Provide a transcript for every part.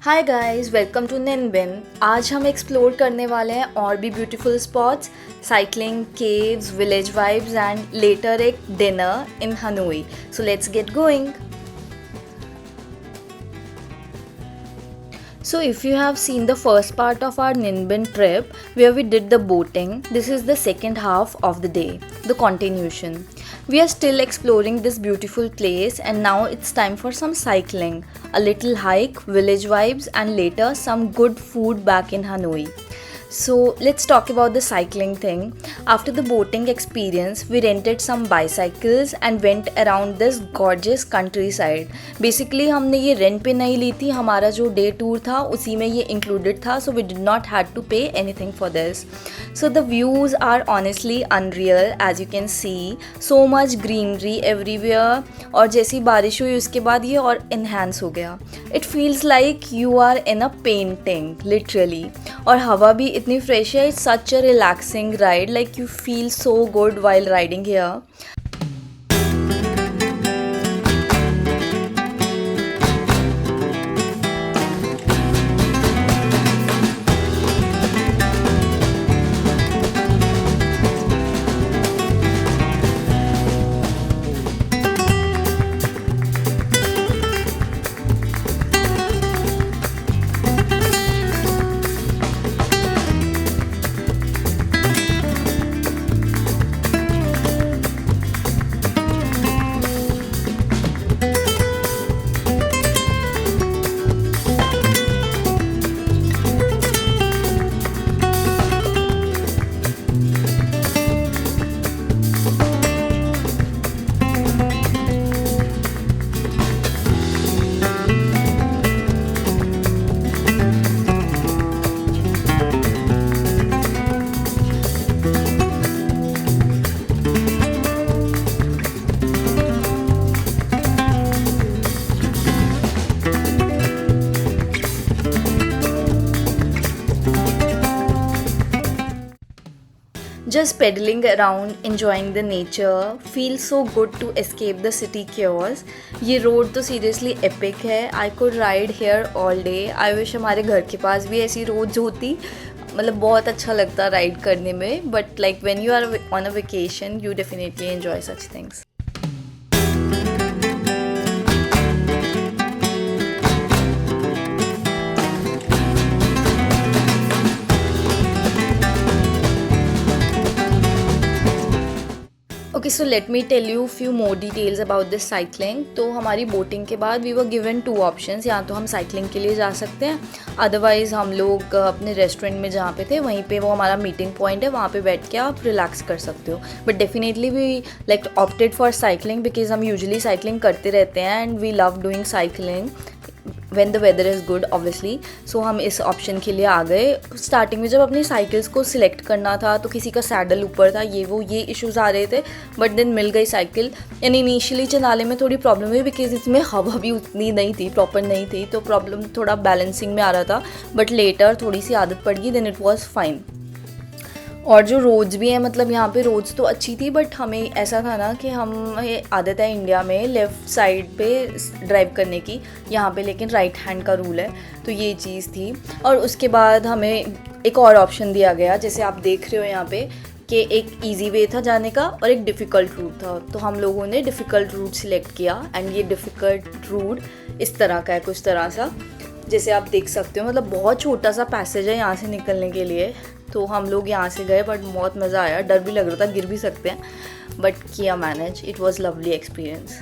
Hi guys, welcome to Ninh Binh. आज हम explore करने वाले हैं और भी beautiful spots, cycling, caves, village vibes and later एक dinner in Hanoi. So let's get going. So if you have seen the first part of our Ninbin trip where we did the boating, this is the second half of the day, the continuation. We are still exploring this beautiful place and now it's time for some cycling, a little hike, village vibes and later some good food back in Hanoi. So let's talk about the cycling thing. After the boating experience, we rented some bicycles and went around this gorgeous countryside. Basically हमने ये rent पे नहीं ली थी, हमारा जो day tour था उसी में ये इंक्लूडेड था, so we did not had to pay anything for this. So the views are honestly unreal, as you can see, so much greenery everywhere. और जैसी बारिश हुई उसके बाद ये और enhance हो गया. It feels like you are in a painting, literally. और हवा भी इतनी फ्रेश है. It's such a relaxing ride, like you feel so good while riding here. Just pedaling around, enjoying the nature, feels so good to escape the city chaos. ये road तो seriously epic है. I could ride here all day. I wish हमारे घर के पास भी ऐसी roads होती. मतलब बहुत अच्छा लगता राइड करने में. But like when you are on a vacation you definitely enjoy such things. Okay, so let me tell you few more details about this cycling. तो हमारी बोटिंग के बाद we were given two options. या तो हम cycling के लिए जा सकते हैं, अदरवाइज़ हम लोग अपने रेस्टोरेंट में जहाँ पे थे वहीं पे वो हमारा मीटिंग पॉइंट है, वहाँ पे बैठ के आप रिलैक्स कर सकते हो. But definitely we like opted for cycling because हम यूजुअली साइकिलिंग करते रहते हैं and we love doing cycling when the weather is good obviously. So हम इस ऑप्शन के लिए आ गए. स्टार्टिंग में जब अपनी साइकिल्स को सिलेक्ट करना था तो किसी का सैडल ऊपर था, ये इश्यूज़ आ रहे थे. बट देन मिल गई साइकिल. एंड इनिशियली चलाने में थोड़ी प्रॉब्लम हुई बिकॉज इसमें हवा भी उतनी नहीं थी, प्रॉपर नहीं थी, तो प्रॉब्लम थोड़ा बैलेंसिंग में आ रहा था. बट लेटर थोड़ी सी आदत पड़ गई, देन इट वॉज फाइन. और जो रोड्स भी हैं, मतलब यहाँ पे रोड्स तो अच्छी थी बट हमें ऐसा था ना कि हम ये आदत है इंडिया में लेफ़्ट साइड पे ड्राइव करने की, यहाँ पे लेकिन राइट हैंड का रूल है, तो ये चीज़ थी. और उसके बाद हमें एक और ऑप्शन दिया गया, जैसे आप देख रहे हो यहाँ पे, कि एक इजी वे था जाने का और एक डिफ़िकल्ट रूट था. तो हम लोगों ने डिफ़िकल्ट रूट सिलेक्ट किया एंड ये डिफ़िकल्ट रूट इस तरह का है, कुछ तरह सा जैसे आप देख सकते हो. मतलब बहुत छोटा सा पैसेज है यहाँ से निकलने के लिए. तो हम लोग यहाँ से गए बट बहुत मज़ा आया. डर भी लग रहा था गिर भी सकते हैं, बट किया manage. It was lovely experience.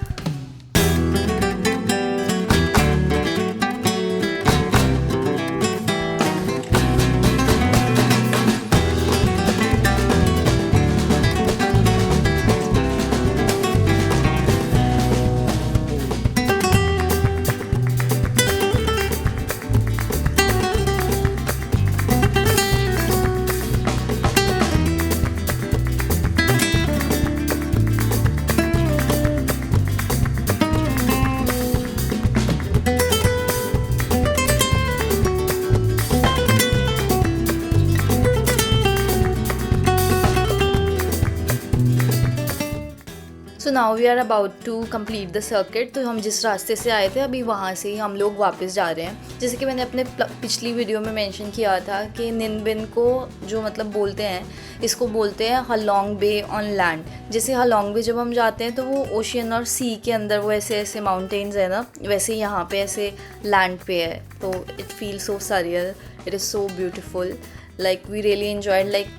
Now we are about to complete the circuit. तो हम जिस रास्ते से आए थे अभी वहाँ से ही हम लोग वापस जा रहे हैं। जैसे कि मैंने अपने पिछली वीडियो में मेंशन किया था कि निन बिन को जो मतलब बोलते हैं, इसको बोलते हैं हलोंग बे ऑन लैंड। जैसे हलोंग बे जब हम जाते हैं तो वो ओशियन और सी के अंदर वो ऐसे ऐसे माउंटेन्स है ना, वैसे यहाँ पे ऐसे लैंड पे है। तो it feel so surreal, it is so beautiful. Like we really enjoyed, like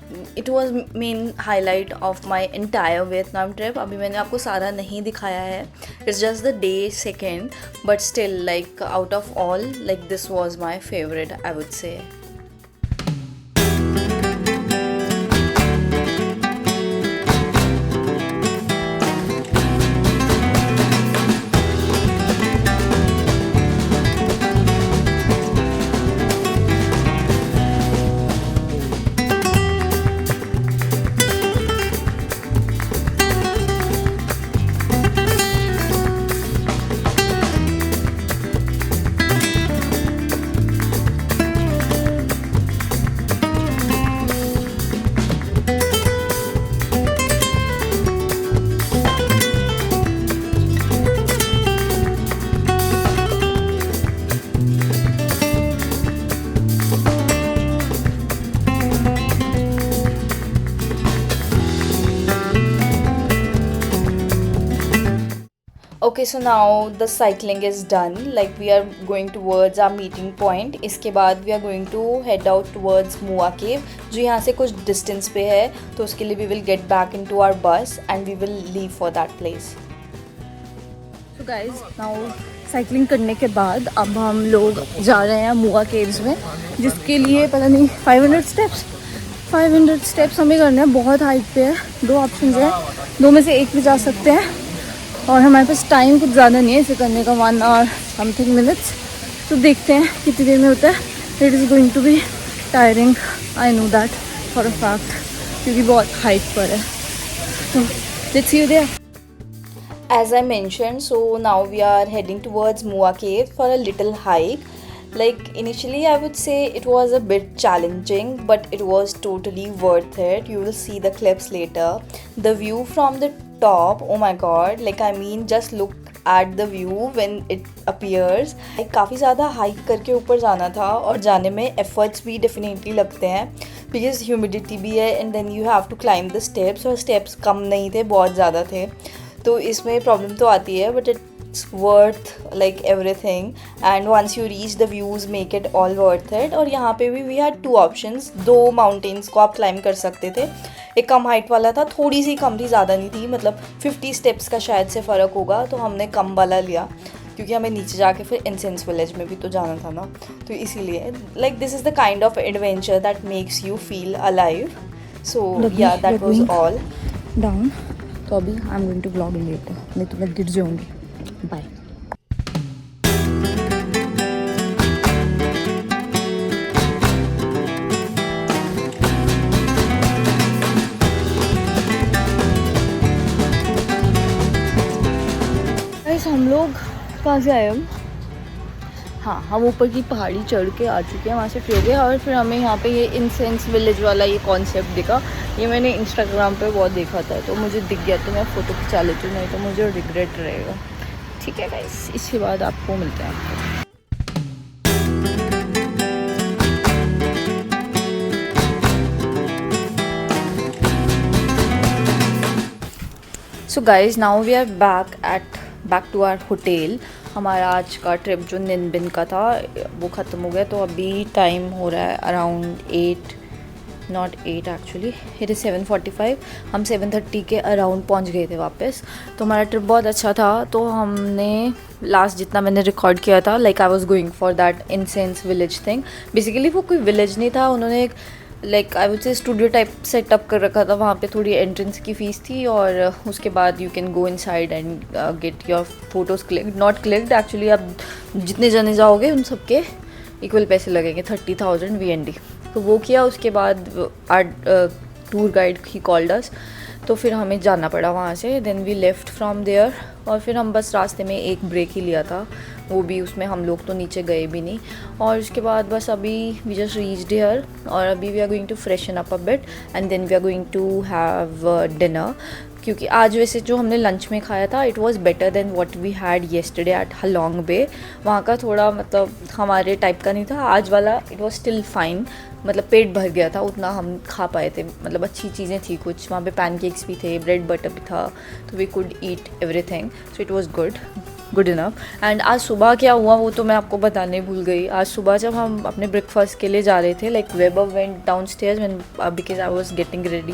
it was main highlight of my entire Vietnam trip। अभी मैंने आपको सारा नहीं दिखाया है, it's just the day second, but still like out of all, like this was my favorite, I would say। Okay, so now the cycling is done, like we are going towards our meeting point। इसके बाद we are going to head out towards Mua Cave, जो यहाँ से कुछ distance पे है। तो उसके लिए we will get back into our bus and we will leave for that place। So guys, now cycling करने के बाद अब हम लोग जा रहे हैं Mua Caves में, जिसके लिए पता नहीं 500 steps हमें करने हैं। बहुत हाइट पे है, 2 ऑप्शन है, 2 में से एक भी जा सकते हैं। और हमारे पास टाइम कुछ ज़्यादा नहीं है इसे करने का, 1 hour something minutes। तो देखते हैं कितनी देर में होता है। It is going to be tiring, I know that for a fact, क्योंकि बहुत हाइट पर है। तो let's see you there. As I mentioned, so now we are heading towards Mua Cave for a little hike। Like initially I would say it was a bit challenging, but it was totally worth it। You will see the clips later। The view from the top, oh my god, like I mean just look at the view when it appears। like काफ़ी ज़्यादा hike करके ऊपर जाना था और जाने में efforts भी डेफिनेटली लगते हैं, बिकॉज ह्यूमिडिटी भी है and then you have to climb the steps. और स्टेप्स कम नहीं थे, बहुत ज़्यादा थे, तो इसमें प्रॉब्लम तो आती है, but it's worth like everything। and once you reach the views make it all worth it। और यहाँ पे भी we had 2 options, 2 माउंटेन्स को आप क्लाइंब कर सकते थे। एक कम हाइट वाला था, थोड़ी सी कम थी, ज़्यादा नहीं थी, मतलब 50 स्टेप्स का शायद से फ़र्क होगा। तो हमने कम वाला लिया क्योंकि हमें नीचे जाके फिर इंसेंस विलेज में भी तो जाना था ना, तो इसीलिए like this is the kind of adventure that makes you feel alive। so yeah, that was all down। तो अभी I am going to blog in later, नहीं तो मैं गिर जाऊँगी। बाय। हम लोग कहाँ से आए हम? हाँ, हम ऊपर की पहाड़ी चढ़ के आ चुके हैं, वहाँ से फिर गए और फिर हमें यहाँ पे ये इंसेंस विलेज वाला ये कॉन्सेप्ट दिखा। ये मैंने इंस्टाग्राम पे बहुत देखा था, तो मुझे दिख गया, तो मैं फ़ोटो खिंचा लेती हूँ, नहीं तो मुझे रिग्रेट रहेगा। ठीक है गाइस, इसके बाद आपको मिलते हैं। So guys, now we are back to our hotel. हमारा आज का ट्रिप जो निन बिन का था वो ख़त्म हो गया। तो अभी टाइम हो रहा है around 8, not 8 actually, it is 7:45। हम 7:30 के अराउंड पहुंच गए थे वापस। तो हमारा ट्रिप बहुत अच्छा था। तो हमने लास्ट जितना मैंने रिकॉर्ड किया था, like I was going for that incense village thing. Basically वो कोई विलेज नहीं था, उन्होंने एक like I would say studio type setup कर रखा था। वहाँ पे थोड़ी एंट्रेंस की फ़ीस थी और उसके बाद you can go inside and get your photos clicked, not clicked actually. आप जितने जने जाओगे उन सबके इक्वल पैसे लगेंगे, 30,000 VND। तो वो किया। उसके बाद tour guide he called us, तो फिर हमें जाना पड़ा वहाँ से। Then we left from there और फिर हम बस रास्ते में एक ब्रेक ही लिया था, वो भी उसमें हम लोग तो नीचे गए भी नहीं। और उसके बाद बस अभी वी जस्ट रीच्ड हियर और अभी we are going to freshen up a bit and then we are going to have dinner, क्योंकि आज वैसे जो हमने लंच में खाया था it was better than what we had yesterday at Halong Bay. वहाँ का थोड़ा मतलब हमारे टाइप का नहीं था, आज वाला इट वाज स्टिल फाइन, मतलब पेट भर गया था उतना हम खा पाए थे, मतलब अच्छी चीज़ें थी कुछ वहाँ पे, पैनकेक्स भी थे, ब्रेड बटर भी था, तो we could eat everything, so it was good enough. And आज सुबह क्या हुआ वो तो मैं आपको बताने भूल गई। आज सुबह जब हम अपने ब्रेकफास्ट के लिए जा रहे थे, like weber went down stairs when because I was getting ready,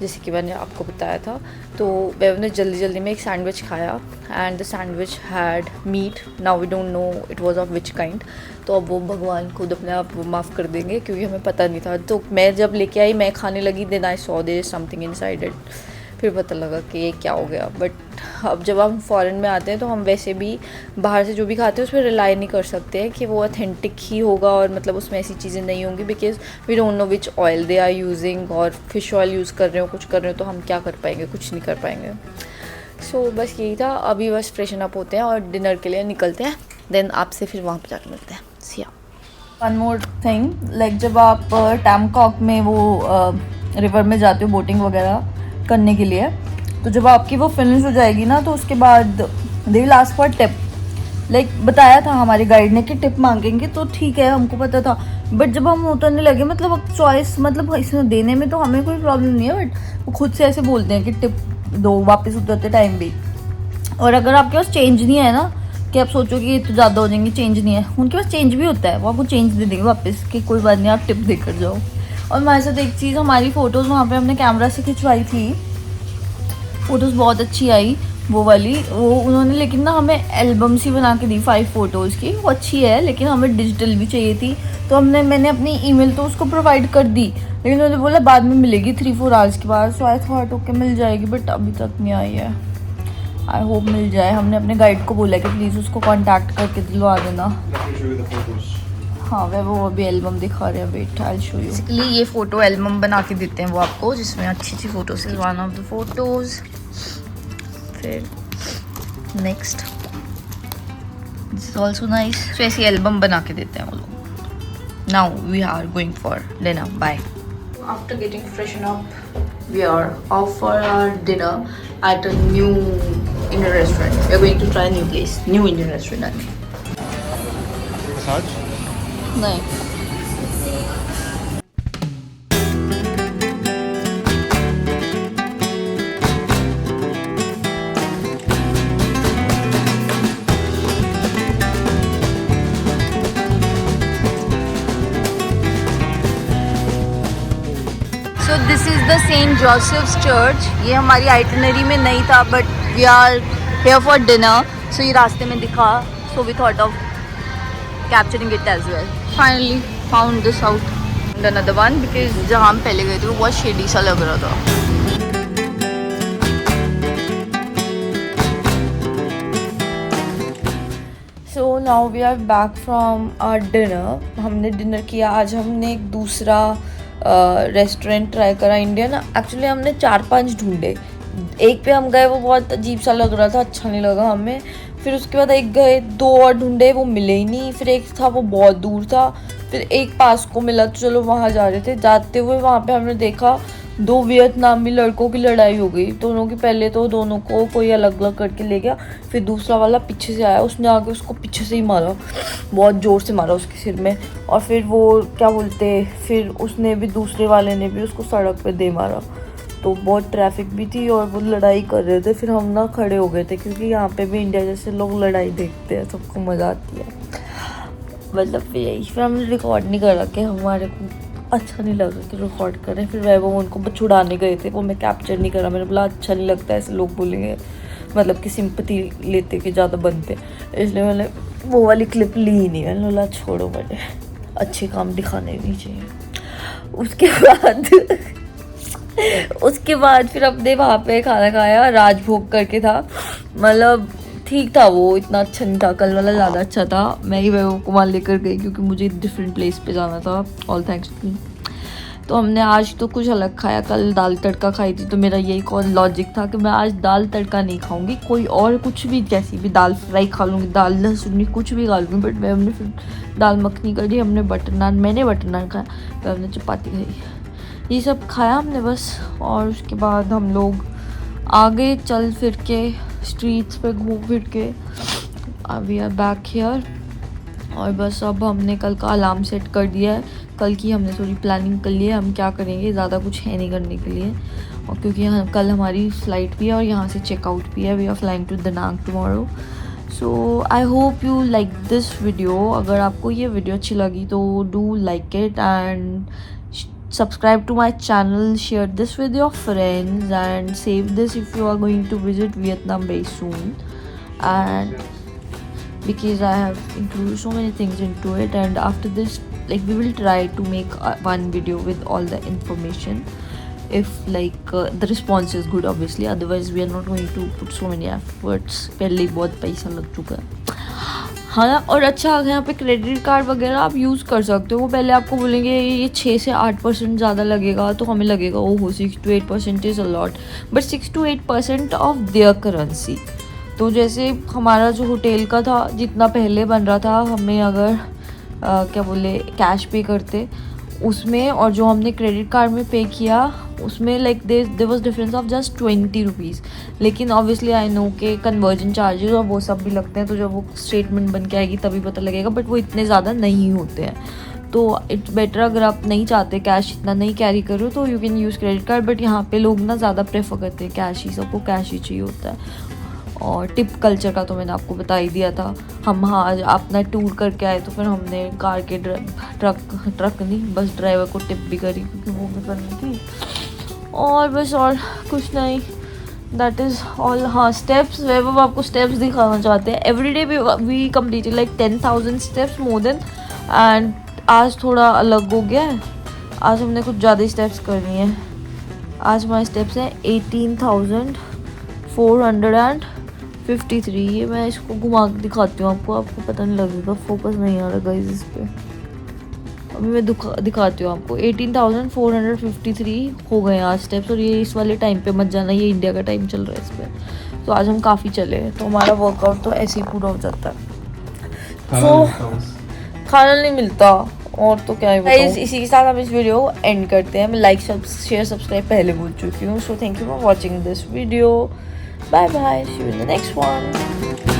जैसे कि मैंने आपको बताया था। तो वेब ने जल्दी में एक सैंडविच खाया and the sandwich had meat, now we don't know it was of which kind. तो अब वो भगवान खुद अपने आप माफ़ कर देंगे क्योंकि हमें पता नहीं था। तो मैं जब लेके आई मैं खाने लगी, then I saw there is something inside it, फिर पता लगा कि ये क्या हो गया। बट अब जब हम फॉरेन में आते हैं तो हम वैसे भी बाहर से जो भी खाते हैं उस पर रिलाई नहीं कर सकते हैं कि वो ऑथेंटिक ही होगा और मतलब उसमें ऐसी चीज़ें नहीं होंगी, because we don't know which oil they are using, और फिश ऑयल यूज़ कर रहे हो कुछ कर रहे हो तो हम क्या कर पाएंगे, कुछ नहीं कर पाएंगे। सो बस यही था, अभी बस फ्रेशन अप होते हैं और डिनर के लिए निकलते हैं, देन आपसे फिर वहाँ पर जाकर मिलते हैं। Siya one more thing, like जब आप टैमकॉक में वो रिवर में जाते हो बोटिंग वगैरह करने के लिए, तो जब आपकी वो फिनिश हो जाएगी ना तो उसके बाद they will ask for tip. Like बताया था हमारे गाइड ने कि टिप मांगेंगे, तो ठीक है हमको पता था। बट जब हम उतरने लगे मतलब अब चॉइस मतलब इसमें देने में तो हमें कोई प्रॉब्लम नहीं है, बट वो खुद से ऐसे बोलते हैं कि टिप दो वापस उतरते टाइम भी। और अगर आपके पास चेंज नहीं है ना, कि आप सोचो कि ये तो ज़्यादा हो जाएंगे, चेंज नहीं है, उनके पास चेंज भी होता है, वो आपको चेंज दे देंगे वापस कि कोई बात नहीं आप टिप देकर जाओ। और हमारे साथ एक चीज़, हमारी फ़ोटोज़ वहाँ पे हमने कैमरा से खिंचवाई थी, फ़ोटोज़ बहुत अच्छी आई वो वाली, वो उन्होंने लेकिन ना हमें एल्बम सी बना के दी 5 फ़ोटोज़ की, वो अच्छी है लेकिन हमें डिजिटल भी चाहिए थी। तो मैंने अपनी ईमेल तो उसको प्रोवाइड कर दी, लेकिन उन्होंने बोला बाद में मिलेगी 3-4 आवर्स के बाद। सो आई थॉट ओके मिल जाएगी, बट अभी तक नहीं आई है। आई होप मिल जाए। हमने अपने गाइड को बोला कि प्लीज़ उसको कॉन्टैक्ट करके दिलवा देना। हाँ वो अभी एल्बम दिखा रहे हैं, wait I show you. Basically ये फ़ोटो एल्बम बना के देते हैं वो आपको, जिसमें अच्छी photos is one of the photos. फिर next this is also nice. So ऐसी एल्बम बना के देते हैं वो लोग। Now we are going for dinner, bye. After getting freshen up we are off for our dinner at a new Indian restaurant. We are going to try a new place, new Indian restaurant. Massage? No. So this is the St. Joseph's Church. ये हमारी itinerary में नहीं था, but we are here for dinner. So ये रास्ते में दिखा, so we thought of capturing it as well. Finally found this out. And another one because जहाँ हम पहले गए थे वो बहुत shady सा लग रहा था. So now we are back from our dinner. हमने डिनर किया। आज हमने एक दूसरा रेस्टोरेंट ट्राई करा इंडियन। एक्चुअली हमने 4-5 ढूंढे, एक पे हम गए वो बहुत अजीब सा लग रहा था, अच्छा नहीं लगा हमें। फिर उसके बाद एक गए, 2 और ढूंढे वो मिले ही नहीं। फिर एक था वो बहुत दूर था, फिर एक पास को मिला तो चलो वहाँ जा रहे थे। जाते हुए वहाँ पे हमने देखा 2 वियतनामी लड़कों की लड़ाई हो गई दोनों की। पहले तो दोनों को कोई अलग अलग करके ले गया, फिर दूसरा वाला पीछे से आया, उसने आके उसको पीछे से ही मारा, बहुत ज़ोर से मारा उसके सिर में। और फिर वो क्या बोलते, फिर उसने भी, दूसरे वाले ने भी उसको सड़क पे दे मारा। तो बहुत ट्रैफिक भी थी और वो लड़ाई कर रहे थे। फिर हम ना खड़े हो गए थे, क्योंकि यहाँ पे भी इंडिया जैसे लोग लड़ाई देखते हैं, सबको मज़ा आती है। मतलब यही, फिर हमने रिकॉर्ड नहीं करा कि हमारे को अच्छा नहीं लगा कि रिकॉर्ड करें। फिर वो उनको छुड़ाने गए थे, वो मैं कैप्चर नहीं करा। मैंने बोला अच्छा नहीं लगता ऐसे लोग बोलेंगे, मतलब कि सिंपैथी लेते कि ज़्यादा बनते, इसलिए मैंने वो वाली क्लिप ली ही नहीं। मैंने बोला छोड़ो, मुझे अच्छे काम दिखाने नहीं चाहिए। उसके बाद फिर अपने वहाँ पे खाना खाया, राजभोग करके था, मतलब ठीक था वो, इतना अच्छा नहीं था। कल वाला ज़्यादा अच्छा था। मैं ही वो को वहाँ लेकर गई क्योंकि मुझे डिफरेंट प्लेस पे जाना था, ऑल थैंक्स टू। तो हमने आज तो कुछ अलग खाया, कल दाल तड़का खाई थी। तो मेरा यही लॉजिक था कि मैं आज दाल तड़का नहीं खाऊंगी, कोई और कुछ भी, जैसी भी दाल फ्राई खा लूँगी, दाल लहसुन कुछ भी खा लूँगी। बट हमने फिर दाल मखनी करी, हमने बटर नान, मैंने बटर नान खाया, फिर हमने चपाती खाई, ये सब खाया हमने बस। और उसके बाद हम लोग आगे चल फिर के स्ट्रीट्स पे घूम फिर के वी आर बैक हियर। और बस अब हमने कल का अलार्म सेट कर दिया है। कल की हमने थोड़ी प्लानिंग कर ली है, हम क्या करेंगे, ज़्यादा कुछ है नहीं करने के लिए। और क्योंकि कल हमारी फ़्लाइट भी है और यहाँ से चेकआउट भी है। We are flying to Da Nang tomorrow. So I hope you like this video. अगर आपको ये वीडियो अच्छी लगी तो do like it and subscribe to my channel, share this with your friends and save this if you are going to visit Vietnam very soon. And because I have included so many things into it, and after this like we will try to make one video with all the information if like the response is good obviously, otherwise we are not going to put so many efforts. पहले बहुत पैसा लग चुका है। हाँ, और अच्छा यहाँ पे क्रेडिट कार्ड वगैरह आप यूज़ कर सकते हो। वो पहले आपको बोलेंगे ये 6 से 8% ज़्यादा लगेगा, तो हमें लगेगा ओहो 6 to 8% is a lot, but 6 to 8% of their currency. तो जैसे हमारा जो होटल का था, जितना पहले बन रहा था, हमें अगर क्या बोले कैश पे करते उसमें, और जो हमने क्रेडिट कार्ड में पे किया उसमें like there was difference of just 20 rupees. लेकिन ऑब्वियसली आई नो के कन्वर्जन चार्जेस और वो सब भी लगते हैं, तो जब वो स्टेटमेंट बन के आएगी तभी पता लगेगा, बट वो इतने ज़्यादा नहीं होते हैं। तो इट्स बेटर अगर आप नहीं चाहते कैश इतना नहीं कैरी करो तो you can use credit card. But यहाँ पे लोग ना ज़्यादा प्रेफर करते हैं कैश ही, सबको कैश ही चाहिए होता है। और टिप कल्चर का तो मैंने आपको बता ही दिया था। हम हाँ अपना टूर करके आए तो फिर हमने कार के ट्रक नहीं बस ड्राइवर को टिप भी करी, क्योंकि वो भी करनी थी। और बस और कुछ नहीं, दैट इज़ ऑल। हाँ, स्टेप्स वो आपको स्टेप्स दिखाना चाहते हैं। Everyday we completed like 10,000 steps more than. And आज थोड़ा अलग हो गया है, आज हमने कुछ ज़्यादा स्टेप्स करनी है। आज हमारे स्टेप्स हैं 18,453। ये मैं इसको घुमा के दिखाती हूँ आपको पता नहीं लगेगा, फोकस नहीं आ रहा गाइस इस पर। अभी मैं दिखाती हूँ आपको। 18,453 हो गए आज स्टेप्स। और ये इस वाले टाइम पे मत जाना, ये इंडिया का टाइम चल रहा है इस पर। तो आज हम काफ़ी चले, तो हमारा वर्कआउट तो ऐसे ही पूरा हो जाता है। तो खाना नहीं मिलता और तो क्या है। इसी के साथ हम इस वीडियो को एंड करते हैं। मैं लाइक शेयर सब्सक्राइब पहले बोल चुकी हूँ। So thank you for watching this video. Bye bye, see you in the next one.